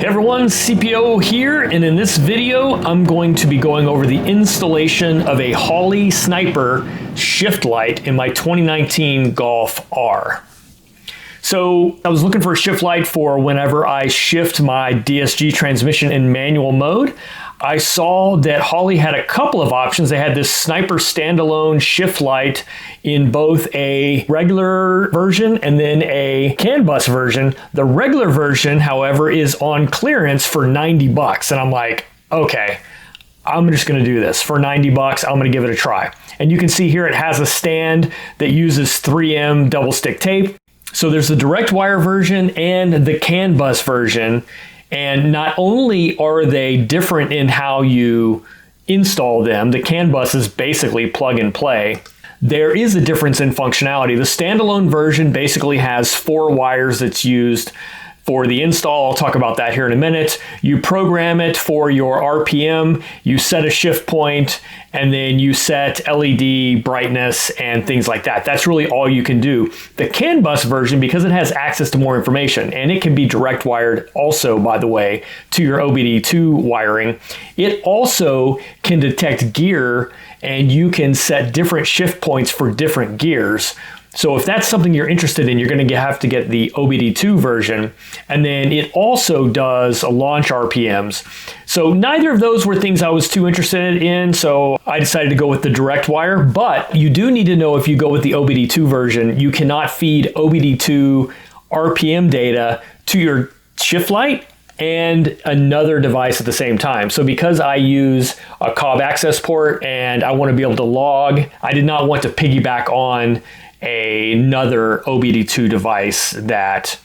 Hey everyone, CPO here, and in this video I'm going to be going over the installation of a Holley Sniper shift light in my 2019 Golf R. So I was looking for a shift light for whenever I shift my DSG transmission in manual mode. I saw that Holley had a couple of options. They had this Sniper standalone shift light in both a regular version and then a CAN bus version. The regular version, however, is on clearance for 90 bucks. And I'm like, okay, I'm just gonna do this for 90 bucks. I'm gonna give it a try. And you can see here it has a stand that uses 3M double stick tape. So there's the direct wire version and the CAN bus version. And not only are they different in how you install them, the CAN bus is basically plug and play. There is a difference in functionality. The standalone version basically has 4 wires that's used for the install. I'll talk about that here in a minute. You program it for your RPM, you set a shift point, and then you set LED brightness and things like that. That's really all you can do. The CAN bus version, because it has access to more information, and it can be direct wired also, by the way, to your OBD-II wiring, it also can detect gear, and you can set different shift points for different gears. So if that's something you're interested in, you're going to have to get the OBD-II version. And then it also does launch RPMs. So neither of those were things I was too interested in, so I decided to go with the direct wire. But you do need to know, if you go with the OBD-II version, you cannot feed OBD-II RPM data to your shift light and another device at the same time. So because I use a Cobb access port and I want to be able to log, I did not want to piggyback on another OBD-II device that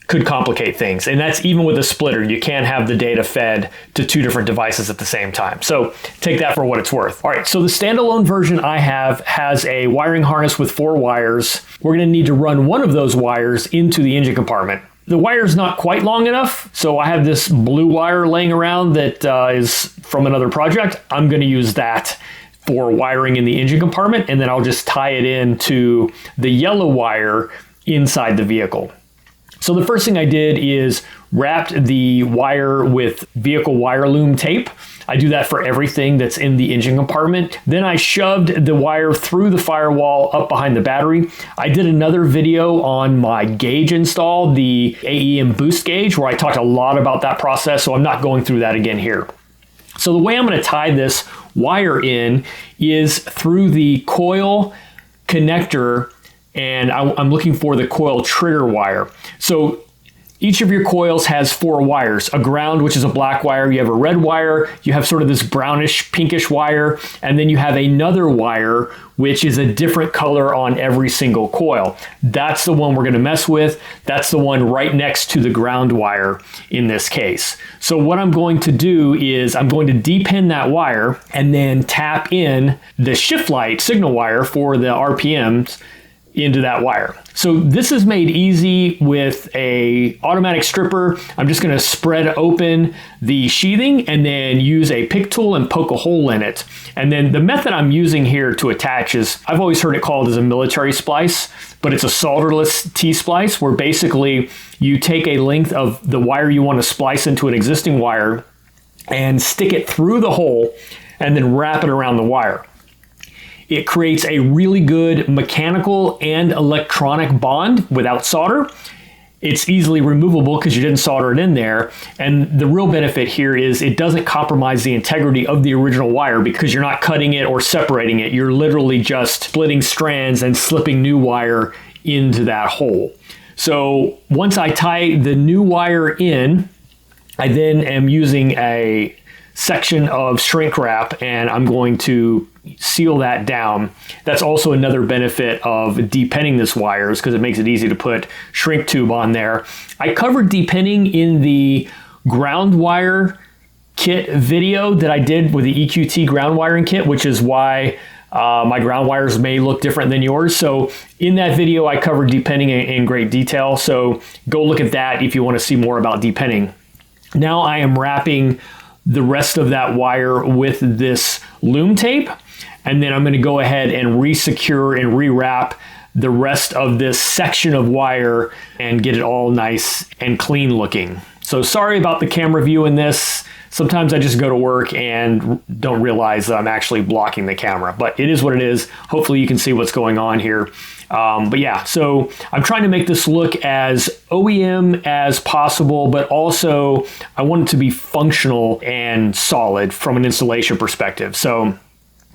could complicate things. And that's even with a splitter. You can't have the data fed to 2 different devices at the same time. So take that for what it's worth. All right, so the standalone version I have has a wiring harness with 4 wires. We're gonna need to run one of those wires into the engine compartment. The wire's not quite long enough, so I have this blue wire laying around that is from another project. I'm gonna use that for wiring in the engine compartment, and then I'll just tie it into the yellow wire inside the vehicle. So the first thing I did is wrapped the wire with vehicle wire loom tape. I do that for everything that's in the engine compartment. Then I shoved the wire through the firewall up behind the battery. I did another video on my gauge install, the AEM boost gauge, where I talked a lot about that process, so I'm not going through that again here. So the way I'm going to tie this wire in is through the coil connector, and I'm looking for the coil trigger wire. So each of your coils has 4 wires: a ground, which is a black wire, you have a red wire, you have sort of this brownish pinkish wire, and then you have another wire which is a different color on every single coil. That's the one we're going to mess with. That's the one right next to the ground wire in this case. So what I'm going to do is I'm going to depin that wire and then tap in the shift light signal wire for the RPMs into that wire. So this is made easy with a automatic stripper. I'm just going to spread open the sheathing and then use a pick tool and poke a hole in it. And then the method I'm using here to attach is, I've always heard it called as a military splice, but it's a solderless T-splice, where basically you take a length of the wire you want to splice into an existing wire and stick it through the hole and then wrap it around the wire. It creates a really good mechanical and electronic bond without solder. It's easily removable because you didn't solder it in there. And the real benefit here is it doesn't compromise the integrity of the original wire, because you're not cutting it or separating it. You're literally just splitting strands and slipping new wire into that hole. So once I tie the new wire in, I then am using a section of shrink wrap and I'm going to seal that down. That's also another benefit of depinning this wires, because it makes it easy to put shrink tube on there. I covered depinning in the ground wire kit video that I did with the EQT ground wiring kit, which is why my ground wires may look different than yours. So in that video, I covered depinning in great detail. So go look at that if you want to see more about depinning. Now I am wrapping the rest of that wire with this loom tape, and then I'm going to go ahead and re-secure and rewrap the rest of this section of wire and get it all nice and clean looking. So sorry about the camera view in this. Sometimes I just go to work and don't realize that I'm actually blocking the camera, but it is what it is. Hopefully you can see what's going on here. But yeah, so I'm trying to make this look as OEM as possible, but also I want it to be functional and solid from an installation perspective. So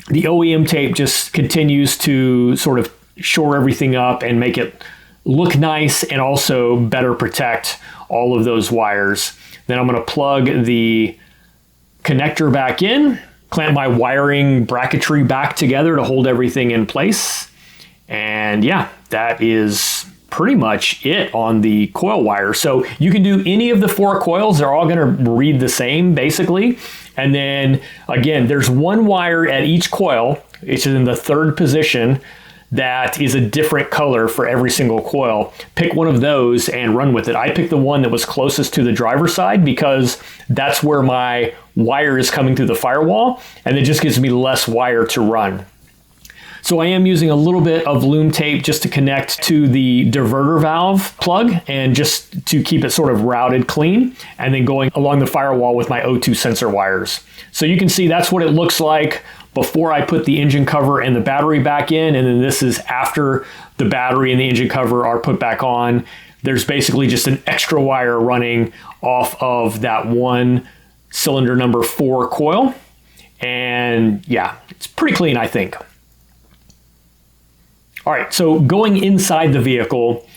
the OEM tape just continues to sort of shore everything up and make it look nice and also better protect all of those wires. Then I'm going to plug the connector back in, clamp my wiring bracketry back together to hold everything in place. And yeah, that is pretty much it on the coil wire. So you can do any of the 4 coils. They're all going to read the same basically. And then again, there's one wire at each coil. It's in the 3rd position that is a different color for every single coil. Pick one of those and run with it. I picked the one that was closest to the driver's side because that's where my wire is coming through the firewall, and it just gives me less wire to run. So I am using a little bit of loom tape just to connect to the diverter valve plug and just to keep it sort of routed clean, and then going along the firewall with my O2 sensor wires. So you can see that's what it looks like before I put the engine cover and the battery back in, and then this is after the battery and the engine cover are put back on. There's basically just an extra wire running off of that one cylinder number 4 coil. And yeah, it's pretty clean, I think. All right, so going inside the vehicle,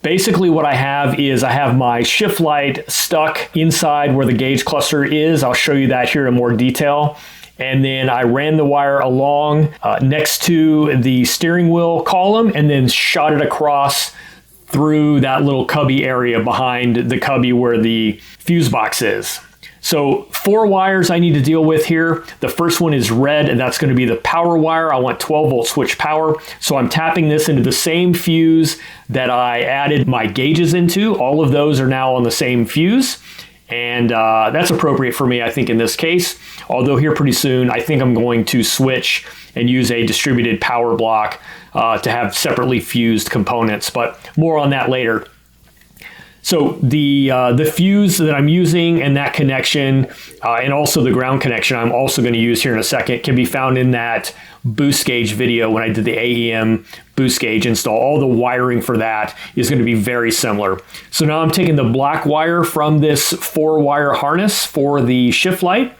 basically what I have is I have my shift light stuck inside where the gauge cluster is. I'll show you that here in more detail. And then I ran the wire along next to the steering wheel column and then shot it across through that little cubby area behind the cubby where the fuse box is. So 4 wires I need to deal with here. The first one is red, and that's going to be the power wire. I want 12-volt switch power. So I'm tapping this into the same fuse that I added my gauges into. All of those are now on the same fuse. And that's appropriate for me, I think, in this case. Although here pretty soon, I think I'm going to switch and use a distributed power block to have separately fused components, but more on that later. So the fuse that I'm using and that connection and also the ground connection I'm also going to use here in a second can be found in that boost gauge video when I did the AEM boost gauge install. All the wiring for that is going to be very similar. So now I'm taking the black wire from this 4-wire harness for the shift light,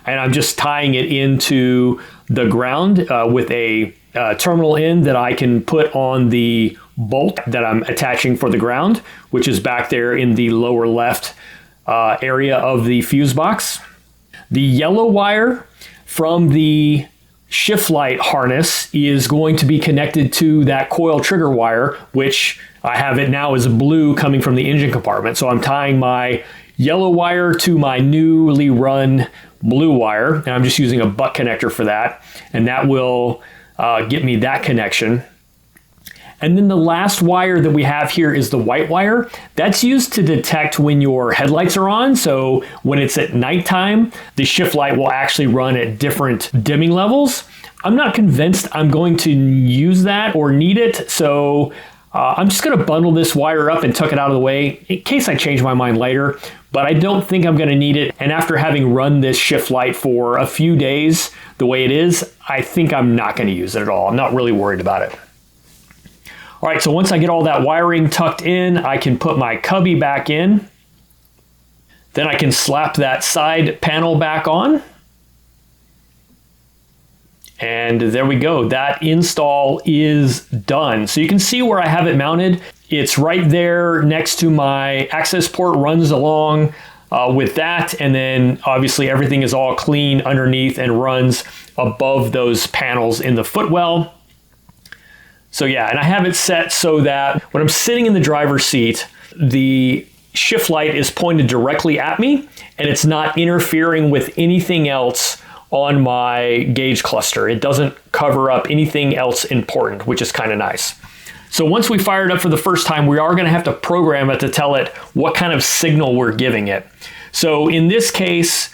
and I'm just tying it into the ground with a terminal end that I can put on the bolt that I'm attaching for the ground, which is back there in the lower left area of the fuse box. The yellow wire from the shift light harness is going to be connected to that coil trigger wire, which I have it now as blue coming from the engine compartment. So I'm tying my yellow wire to my newly run blue wire, and I'm just using a butt connector for that, and that will get me that connection. And then the last wire that we have here is the white wire. That's used to detect when your headlights are on. So when it's at nighttime, the shift light will actually run at different dimming levels. I'm not convinced I'm going to use that or need it. So I'm just going to bundle this wire up and tuck it out of the way in case I change my mind later. But I don't think I'm going to need it. And after having run this shift light for a few days the way it is, I think I'm not going to use it at all. I'm not really worried about it. All right, so once I get all that wiring tucked in, I can put my cubby back in. Then I can slap that side panel back on. And there we go. That install is done. So you can see where I have it mounted. It's right there next to my access port, runs along with that. And then obviously everything is all clean underneath and runs above those panels in the footwell. So yeah, and I have it set so that when I'm sitting in the driver's seat, the shift light is pointed directly at me and it's not interfering with anything else on my gauge cluster. It doesn't cover up anything else important, which is kind of nice. So once we fire it up for the first time, we are going to have to program it to tell it what kind of signal we're giving it. So in this case,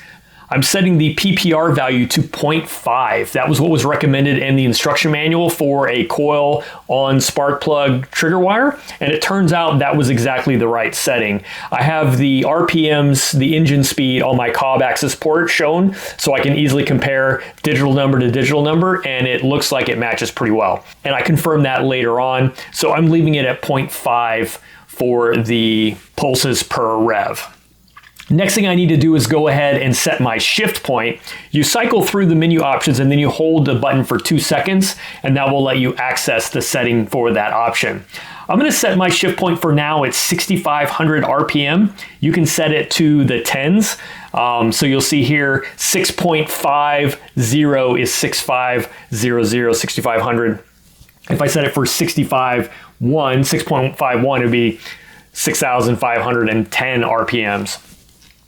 I'm setting the PPR value to 0.5. That was what was recommended in the instruction manual for a coil on spark plug trigger wire, and it turns out that was exactly the right setting. I have the RPMs, the engine speed on my cob axis port shown, so I can easily compare digital number to digital number, and it looks like it matches pretty well. And I confirmed that later on, so I'm leaving it at 0.5 for the pulses per rev. Next thing I need to do is go ahead and set my shift point. You cycle through the menu options and then you hold the button for 2 seconds, and that will let you access the setting for that option. I'm going to set my shift point for now at 6,500 RPM. You can set it to the tens. So you'll see here 6.50 is 6500, 6,500. If I set it for 6.51, it would be 6,510 RPMs.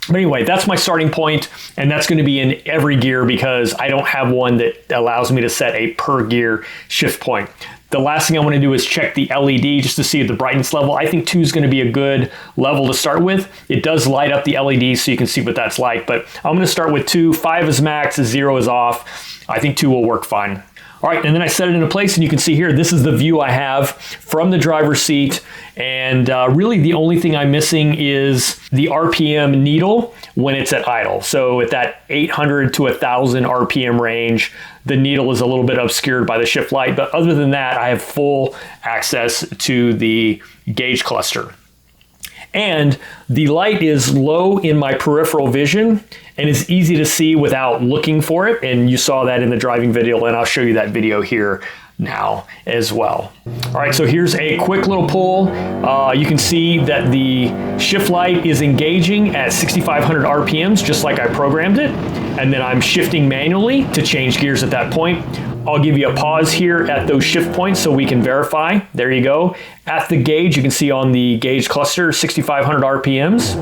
But anyway, that's my starting point, and that's going to be in every gear because I don't have one that allows me to set a per gear shift point. The last thing I want to do is check the LED just to see the brightness level. I think 2 is going to be a good level to start with. It does light up the LED so you can see what that's like, but I'm going to start with 2. 5 is max, 0 is off. I think 2 will work fine. All right, and then I set it into place, and you can see here, this is the view I have from the driver's seat. And really the only thing I'm missing is the RPM needle when it's at idle. So at that 800 to 1,000 RPM range, the needle is a little bit obscured by the shift light. But other than that, I have full access to the gauge cluster. And the light is low in my peripheral vision and is easy to see without looking for it. And you saw that in the driving video, and I'll show you that video here now as well. All right, so here's a quick little pull. You can see that the shift light is engaging at 6,500 RPMs, just like I programmed it. And then I'm shifting manually to change gears at that point. I'll give you a pause here at those shift points so we can verify. There you go. At the gauge, you can see on the gauge cluster, 6,500 RPMs.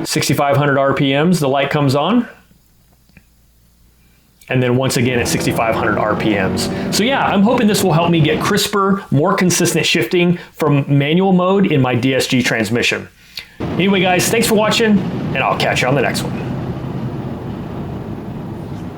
6,500 RPMs, the light comes on. And then once again at 6,500 RPMs. So yeah, I'm hoping this will help me get crisper, more consistent shifting from manual mode in my DSG transmission. Anyway guys, thanks for watching, and I'll catch you on the next one.